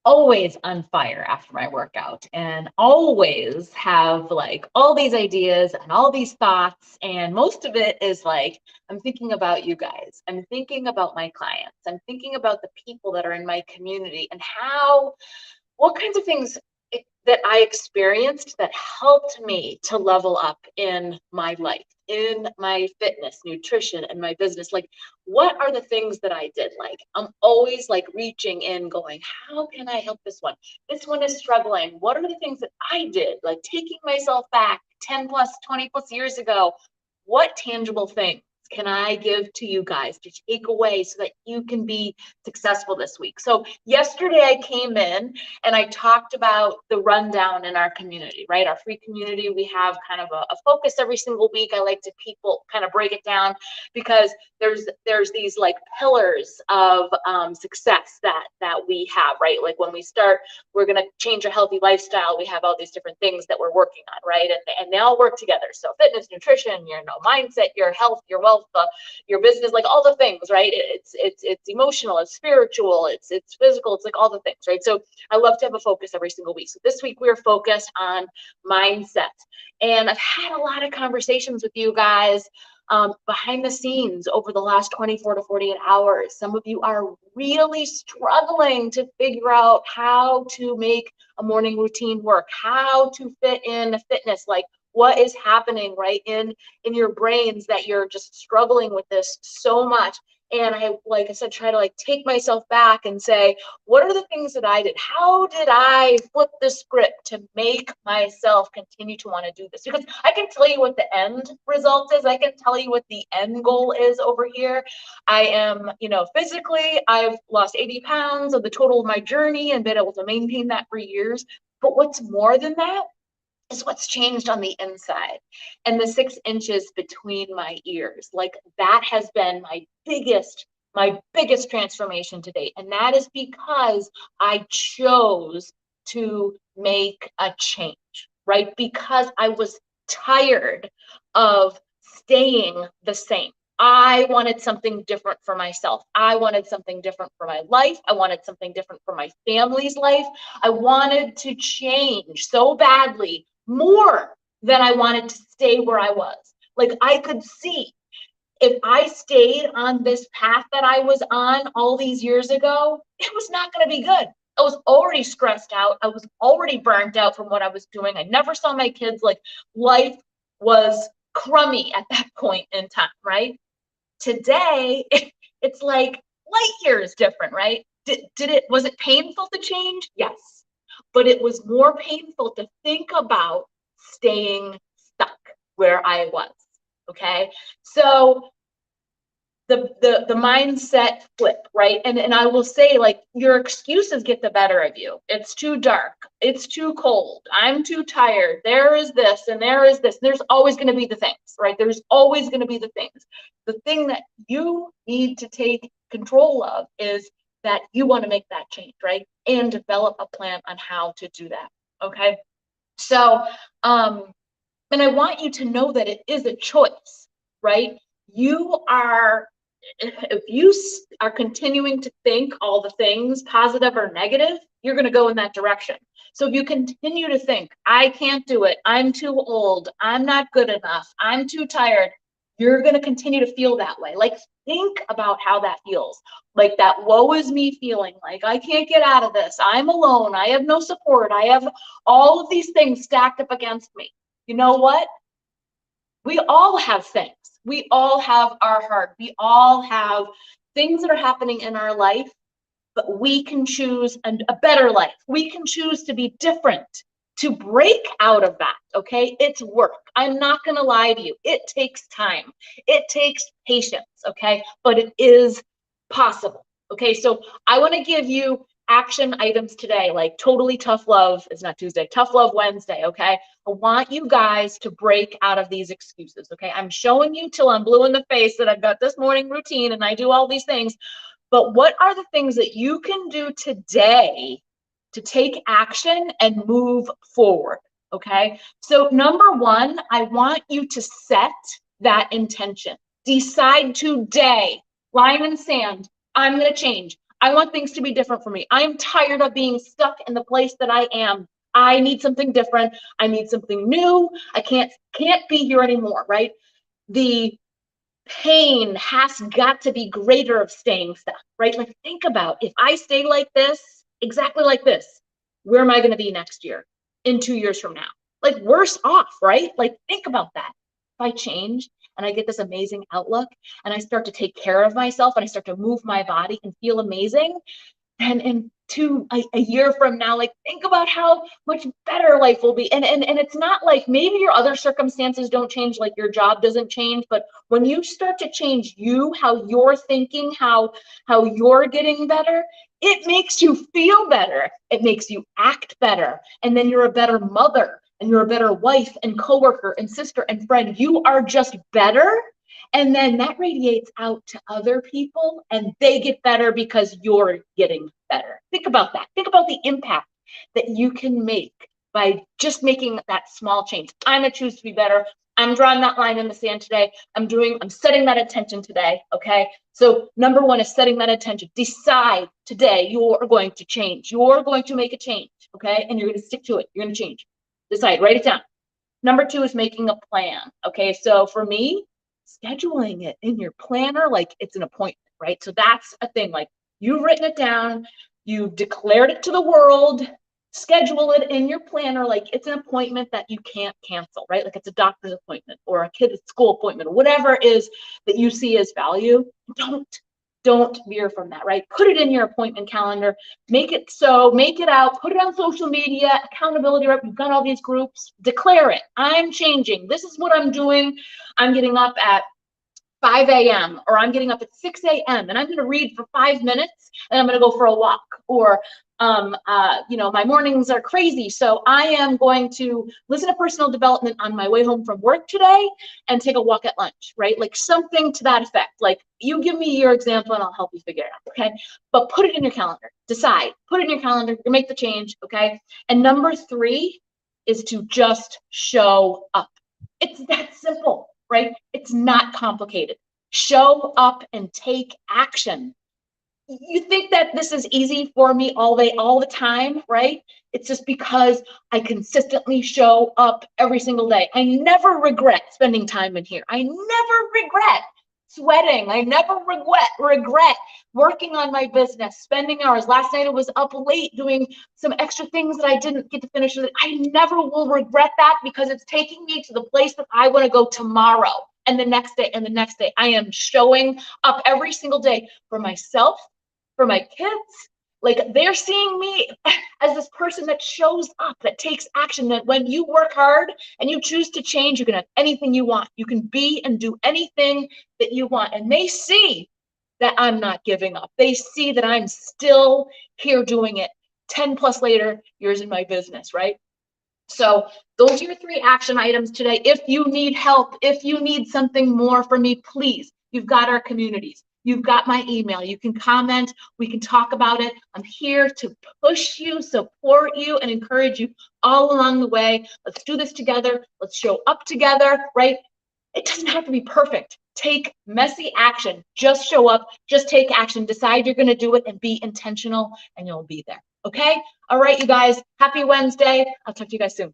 always on fire after my workout and always have like all these ideas and all these thoughts. And most of it is like, I'm thinking about you guys. I'm thinking about my clients. I'm thinking about the people that are in my community and what kinds of things that I experienced that helped me to level up in my life, in my fitness, nutrition, and my business. Like, what are the things that I did? Like, I'm always like reaching in, going, how can I help this one? This one is struggling. What are the things that I did? Like, taking myself back 10 plus, 20 plus years ago. What tangible things can I give to you guys to take away so that you can be successful this week? So yesterday I came in and I talked about the rundown in our community, right? Our free community, we have kind of a focus every single week. I like to people kind of break it down because there's these like pillars of success that we have, right? Like when we start, we're going to change a healthy lifestyle. We have all these different things that we're working on, right? And they all work together. So fitness, nutrition, your mindset, your health, your wealth, your business, like all the things, right? It's emotional, it's spiritual, it's physical, it's like all the things, right? So I love to have a focus every single week. So this week we're focused on mindset. And I've had a lot of conversations with you guys behind the scenes over the last 24 to 48 hours. Some of you are really struggling to figure out how to make a morning routine work, how to fit in fitness, like what is happening right in your brains that you're just struggling with this so much. And I, like I said, try to like take myself back and say, what are the things that I did? How did I flip the script to make myself continue to want to do this? Because I can tell you what the end result is. I can tell you what the end goal is over here. I am, physically, I've lost 80 pounds of the total of my journey and been able to maintain that for years. But what's more than that is what's changed on the inside, and the 6 inches between my ears. Like that has been my biggest transformation to date. And that is because I chose to make a change, right? Because I was tired of staying the same. I wanted something different for myself. I wanted something different for my life. I wanted something different for my family's life. I wanted to change so badly, more than I wanted to stay where I was. Like I could see if I stayed on this path that I was on all these years ago, it was not going to be good. I was already stressed out. I was already burnt out from what I was doing. I never saw my kids. Like life was crummy at that point in time, right? Today, it's like light years different, right? Was it painful to change? Yes. But it was more painful to think about staying stuck where I was. Okay. So the mindset flip, right? And I will say, like, your excuses get the better of you. It's too dark. It's too cold. I'm too tired. There is this and there is this. There's always going to be the things, right? There's always going to be the things. The thing that you need to take control of is that you want to make that change, right? And develop a plan on how to do that. Okay. So, and I want you to know that it is a choice, right? If you are continuing to think all the things, positive or negative, you're going to go in that direction. So if you continue to think, I can't do it, I'm too old, I'm not good enough, I'm too tired, you're going to continue to feel that way. Like, think about how that feels. Like that woe is me feeling, like I can't get out of this, I'm alone, I have no support, I have all of these things stacked up against me. You know what? We all have things. We all have our heart. We all have things that are happening in our life, but we can choose a better life. We can choose to be different, to break out of that, okay? It's work. I'm not going to lie to you. It takes time. It takes patience, okay? But it is possible, okay? So I want to give you action items today, like totally tough love. It's not Tuesday, tough love Wednesday, okay? I want you guys to break out of these excuses, okay? I'm showing you till I'm blue in the face that I've got this morning routine and I do all these things, but what are the things that you can do today to take action and move forward, okay? So number one, I want you to set that intention. Decide today, line in sand, I'm going to change. I want things to be different for me. I'm tired of being stuck in the place that I am. I need something different. I need something new. I can't be here anymore, right? The pain has got to be greater of staying stuck, right? Like, think about, if I stay like this, exactly like this, where am I going to be next year, in 2 years from now? Like, worse off, right? Like, think about that. If I change and I get this amazing outlook and I start to take care of myself and I start to move my body and feel amazing, and a year from now, like, think about how much better life will be. And it's not like maybe your other circumstances don't change, like your job doesn't change, but when you start to change you, how you're thinking, how you're getting better, it makes you feel better, it makes you act better, and then you're a better mother, and you're a better wife and coworker and sister and friend. You are just better. And then that radiates out to other people and they get better because you're getting better. Think about that. Think about the impact that you can make by just making that small change. I'm gonna choose to be better. I'm drawing that line in the sand today. I'm setting that intention today, okay? So number one is setting that intention. Decide today you're going to change. You're going to make a change, okay? And you're gonna stick to it. You're gonna change. Decide, write it down. Number two is making a plan, okay? So for me, scheduling it in your planner like it's an appointment, right? So that's a thing. Like, you've written it down, you declared it to the world, schedule it in your planner like it's an appointment that you can't cancel, right? Like it's a doctor's appointment or a kid's school appointment or whatever it is that you see as value. Don't veer from that, right? Put it in your appointment calendar, make it out, put it on social media, accountability, right? We've got all these groups, declare it. I'm changing. This is what I'm doing. I'm getting up at 5 a.m. or I'm getting up at 6 a.m. and I'm going to read for 5 minutes and I'm going to go for a walk. Or, my mornings are crazy, so I am going to listen to personal development on my way home from work today and take a walk at lunch, right? Like something to that effect. Like, you give me your example and I'll help you figure it out, okay? But put it in your calendar. Decide. Put it in your calendar. You make the change, okay? And number three is to just show up. It's that simple, right? It's not complicated. Show up and take action. You think that this is easy for me all the time, right? It's just because I consistently show up every single day. I never regret spending time in here. I never regret sweating. I never regret working on my business, spending hours. Last night I was up late doing some extra things that I didn't get to finish. I never will regret that because it's taking me to the place that I want to go tomorrow and the next day and the next day. I am showing up every single day for myself, for my kids. Like, they're seeing me as this person that shows up, that takes action, that when you work hard and you choose to change, you can have anything you want. You can be and do anything that you want. And they see that I'm not giving up. They see that I'm still here doing it 10 plus years in my business, right? So those are your 3 action items today. If you need help, if you need something more from me, please, you've got our communities. You've got my email. You can comment. We can talk about it. I'm here to push you, support you, and encourage you all along the way. Let's do this together. Let's show up together, right? It doesn't have to be perfect. Take messy action. Just show up. Just take action. Decide you're going to do it and be intentional, and you'll be there. Okay? All right, you guys. Happy Wednesday. I'll talk to you guys soon.